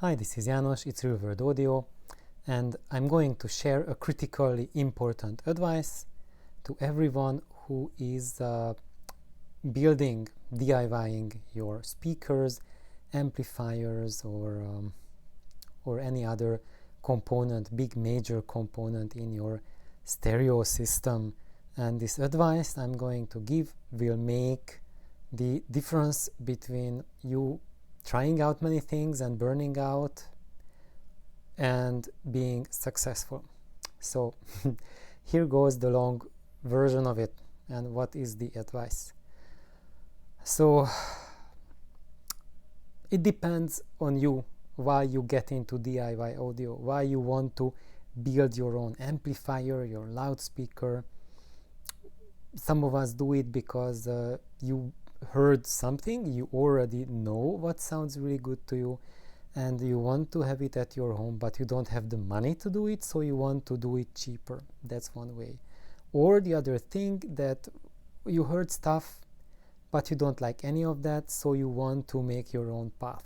Hi, this is János, it's Real World Audio, and I'm going to share a critically important advice to everyone who is building, DIYing your speakers, amplifiers, or any other component, big major component in your stereo system. And this advice I'm going to give will make the difference between you trying out many things and burning out and being successful. So here goes the long version of it and what is the advice. So it depends on you why you get into DIY audio, why you want to build your own amplifier, your loudspeaker. Some of us do it because you heard something, you already know what sounds really good to you, and you want to have it at your home, but you don't have the money to do it, so you want to do it cheaper. That's one way. Or the other thing, that you heard stuff, but you don't like any of that, so you want to make your own path.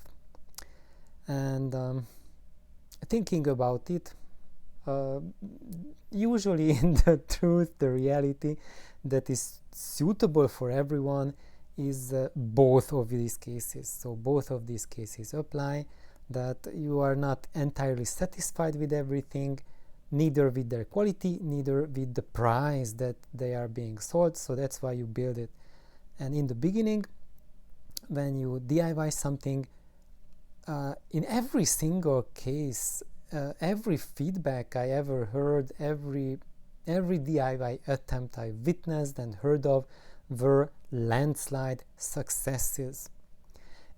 And thinking about it, usually in the truth, the reality that is suitable for everyone is both of these cases. So both of these cases apply, that you are not entirely satisfied with everything, neither with their quality, neither with the price that they are being sold, so that's why you build it. And in the beginning, when you DIY something, in every single case, every feedback I ever heard, every DIY attempt I witnessed and heard of were landslide successes.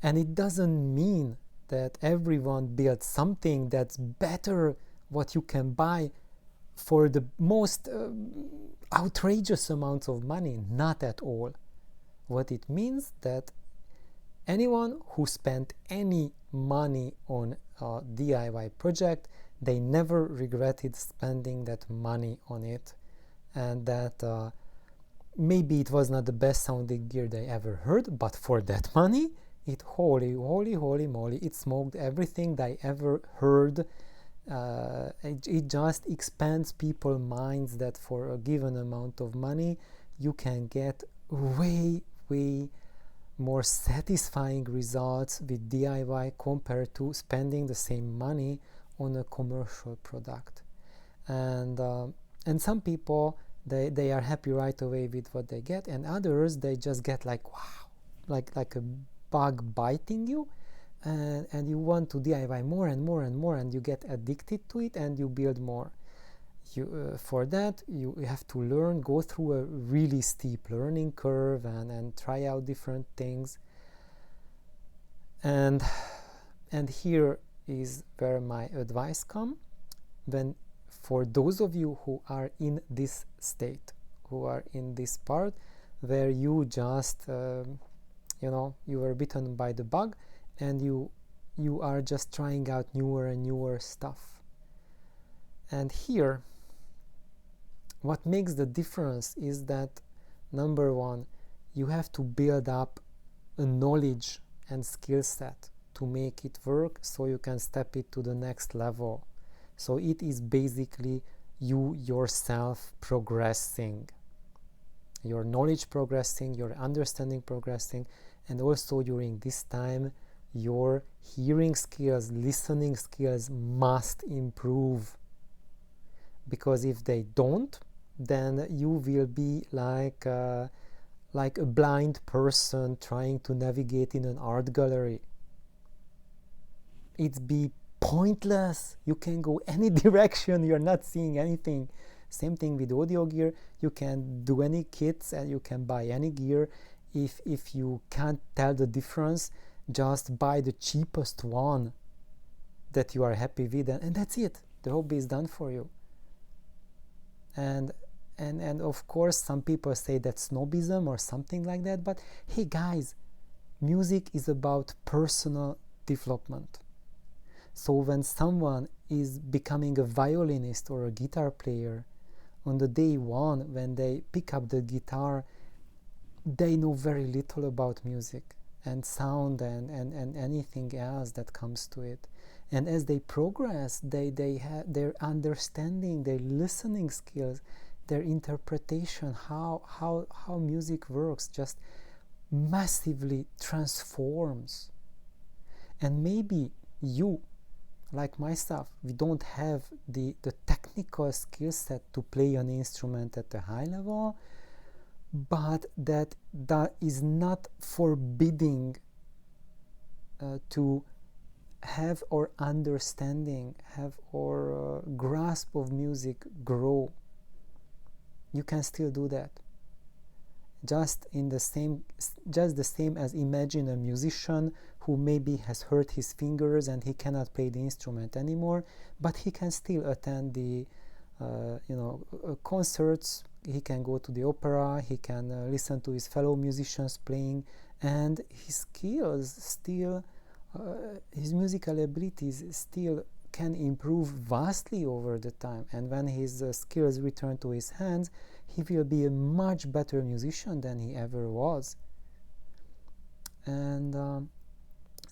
And it doesn't mean that everyone built something that's better what you can buy for the most outrageous amounts of money. Not at all. What it means that anyone who spent any money on a DIY project, they never regretted spending that money on it, and that maybe it was not the best sounding gear they ever heard, but for that money, it holy moly, it smoked everything they ever heard. It just expands people's minds that for a given amount of money, you can get way more satisfying results with DIY compared to spending the same money on a commercial product. And some people, they are happy right away with what they get, and others, they just get like, wow, like a bug biting you, and you want to DIY more and more and more, and you get addicted to it, and you build more. For that, you have to learn, go through a really steep learning curve, and try out different things. And here is where my advice comes. When for those of you who are in this state, who are in this part where you just you were bitten by the bug, and you are just trying out newer and newer stuff. And here, what makes the difference is that, number one, you have to build up a knowledge and skill set to make it work, so you can step it to the next level. So it is basically you yourself progressing, your knowledge progressing, your understanding progressing, and also during this time your hearing skills, listening skills must improve, because if they don't, then you will be like a blind person trying to navigate in an art gallery. It'd be pointless. You can go any direction, you're not seeing anything. Same thing with audio gear. You can do any kits and you can buy any gear. If you can't tell the difference, just buy the cheapest one that you are happy with, and that's it. The hobby is done for you. And of course, some people say that's snobism or something like that, but hey guys, music is about personal development. So when someone is becoming a violinist or a guitar player, on the day one, when they pick up the guitar, they know very little about music and sound and anything else that comes to it. And as they progress, they have their understanding, their listening skills, their interpretation, how music works, just massively transforms. And maybe you, like myself, we don't have the technical skill set to play an instrument at a high level, but that is not forbidding to have our understanding, have our grasp of music grow. You can still do that. Just the same as imagine a musician who maybe has hurt his fingers and he cannot play the instrument anymore, but he can still attend the concerts. He can go to the opera, he can listen to his fellow musicians playing, and his skills still, his musical abilities still can improve vastly over the time. And when his skills return to his hands, he will be a much better musician than he ever was. And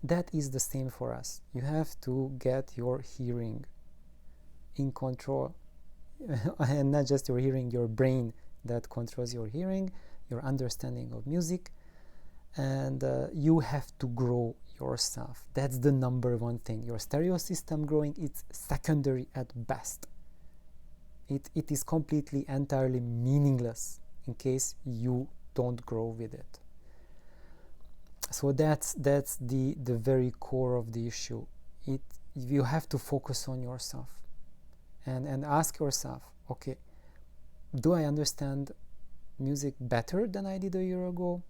that is the same for us. You have to get your hearing in control. And not just your hearing, your brain that controls your hearing, your understanding of music. And you have to grow yourself. That's the number one thing. Your stereo system growing, it's secondary at best. It is completely, entirely meaningless in case you don't grow with it. So that's the very core of the issue. You have to focus on yourself and ask yourself, okay, do I understand music better than I did a year ago?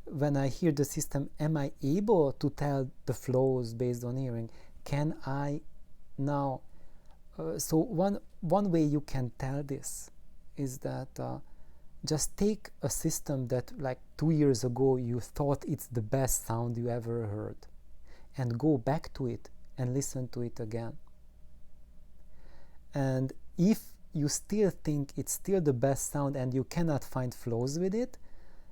When I hear the system, am I able to tell the flows based on hearing? Can I now? So one way you can tell this is that just take a system that like 2 years ago you thought it's the best sound you ever heard, and go back to it and listen to it again. And if you still think it's still the best sound and you cannot find flows with it,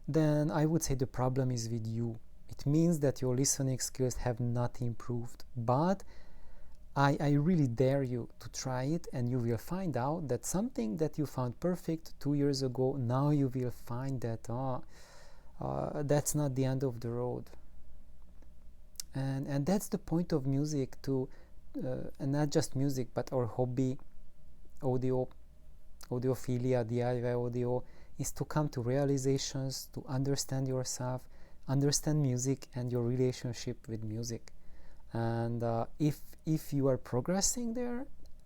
then I would say the problem is with you. It means that your listening skills have not improved. But I really dare you to try it, and you will find out that something that you found perfect 2 years ago, now you will find that that's not the end of the road. And that's the point of music, and not just music, but our hobby, audiophilia, DIY audio, is to come to realizations, to understand yourself, understand music and your relationship with music. And if you are progressing there,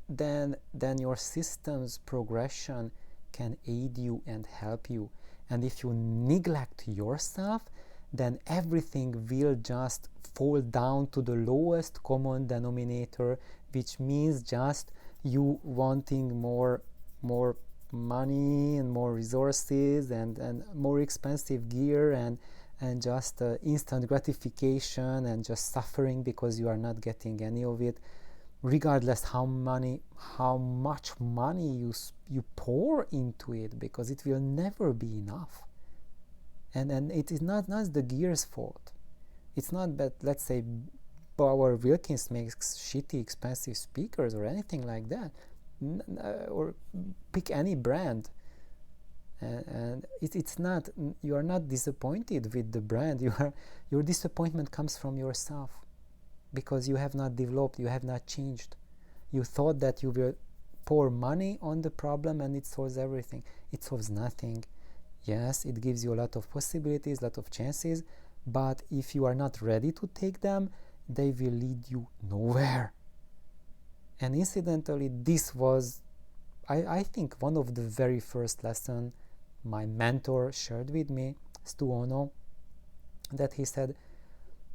then your system's progression can aid you and help you. And if you neglect yourself, then everything will just fall down to the lowest common denominator, which means just you wanting more money and more resources and more expensive gear and just instant gratification and just suffering because you are not getting any of it, regardless how much money you pour into it, because it will never be enough. And it is not the gear's fault. It's not that, let's say, Bauer Wilkins makes shitty expensive speakers or anything like that, or pick any brand. And it's not, you are not disappointed with the brand. Your disappointment comes from yourself, because you have not developed, you have not changed. You thought that you will pour money on the problem and it solves everything. It solves nothing. Yes, it gives you a lot of possibilities, a lot of chances, but if you are not ready to take them, they will lead you nowhere. And incidentally, this was, I think, one of the very first lessons my mentor shared with me, Stu Ono, that he said,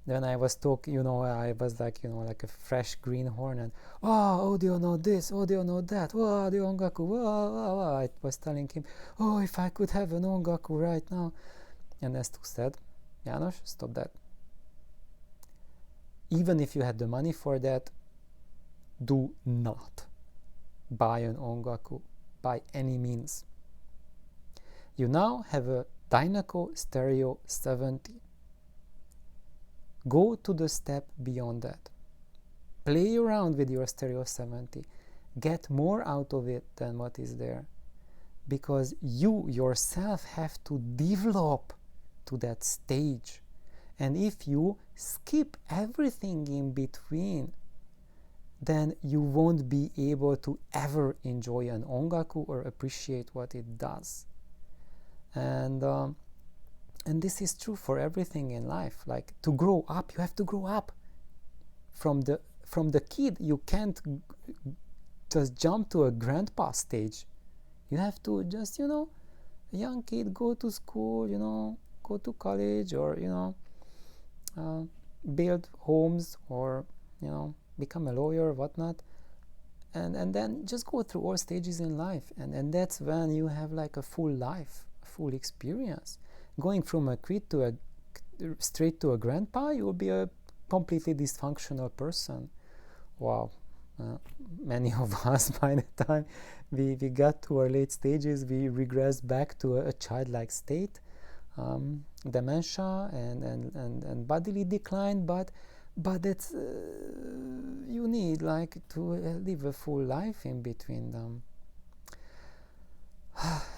when I was talking, I was like, like a fresh greenhorn, and audio know this, audio know that, the ongaku, I was telling him, if I could have an ongaku right now. And as Stu said, János, stop that. Even if you had the money for that, do not buy an ongaku by any means. You now have a Dynaco Stereo 70. Go to the step beyond that. play around with your stereo 70, get more out of it than what is there, because you yourself have to develop to that stage. And if you skip everything in between, then you won't be able to ever enjoy an ongaku or appreciate what it does. And this is true for everything in life. Like, to grow up, you have to grow up. From the kid, you can't just jump to a grandpa stage. You have to just, a young kid, go to school, go to college, or build homes, or become a lawyer, whatnot, and then just go through all stages in life, and that's when you have like a full life, a full experience. Going from a kid straight to a grandpa, you will be a completely dysfunctional person. Wow. Many of us, by the time we got to our late stages, we regress back to a childlike state, dementia and bodily decline, but it's you need like to live a full life in between them.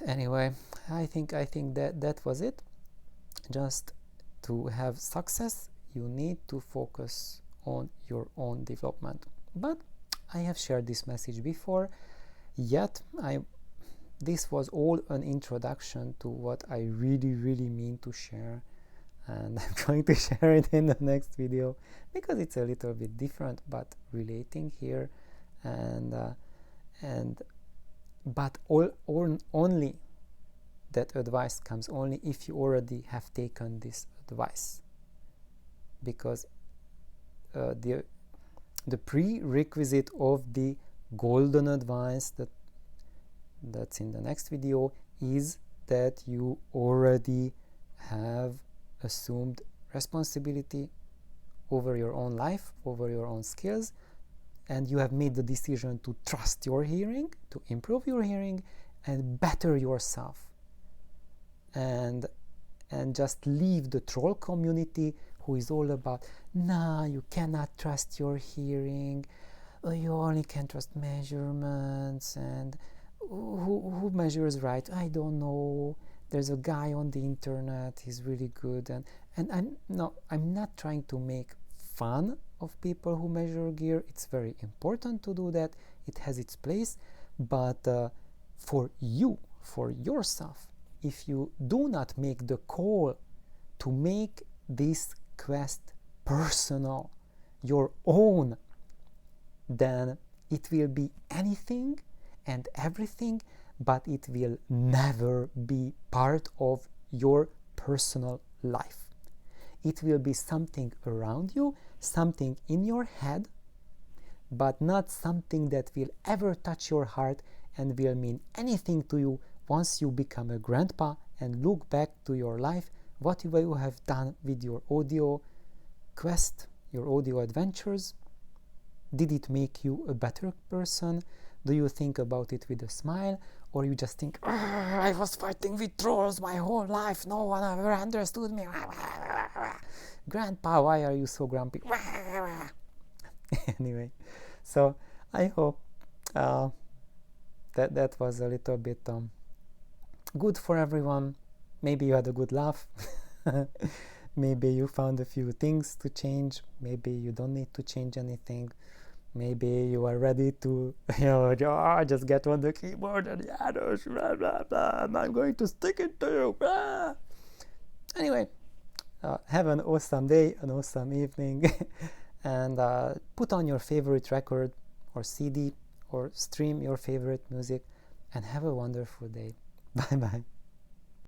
Anyway, I think that was it. Just to have success, you need to focus on your own development. But I have shared this message before, yet this was all an introduction to what I really mean to share, and I'm going to share it in the next video because it's a little bit different but relating here, but only that advice comes only if you already have taken this advice, because the prerequisite of the golden advice that's in the next video is that you already have assumed responsibility over your own life, over your own skills, and you have made the decision to trust your hearing, to improve your hearing, and better yourself, and just leave the troll community who is all about, nah, you cannot trust your hearing, you only can trust measurements, and who measures right? I don't know. There's a guy on the internet, he's really good, and I'm not trying to make fun of people who measure gear. It's very important to do that. It has its place, but for yourself, if you do not make the call to make this quest personal, your own, then it will be anything and everything, but it will never be part of your personal life. It will be something around you, something in your head, but not something that will ever touch your heart and will mean anything to you once you become a grandpa and look back to your life, what you have done with your audio quest, your audio adventures. Did it make you a better person? Do you think about it with a smile, or you just think, I was fighting with trolls my whole life, no one ever understood me. Grandpa, why are you so grumpy? Anyway, so I hope that was a little bit good for everyone. Maybe you had a good laugh. Maybe you found a few things to change. Maybe you don't need to change anything. Maybe you are ready to, just get on the keyboard and János, blah, blah, blah, and I'm going to stick it to you. Blah. Anyway, have an awesome day, an awesome evening, and put on your favorite record or CD or stream your favorite music, and have a wonderful day. Bye bye.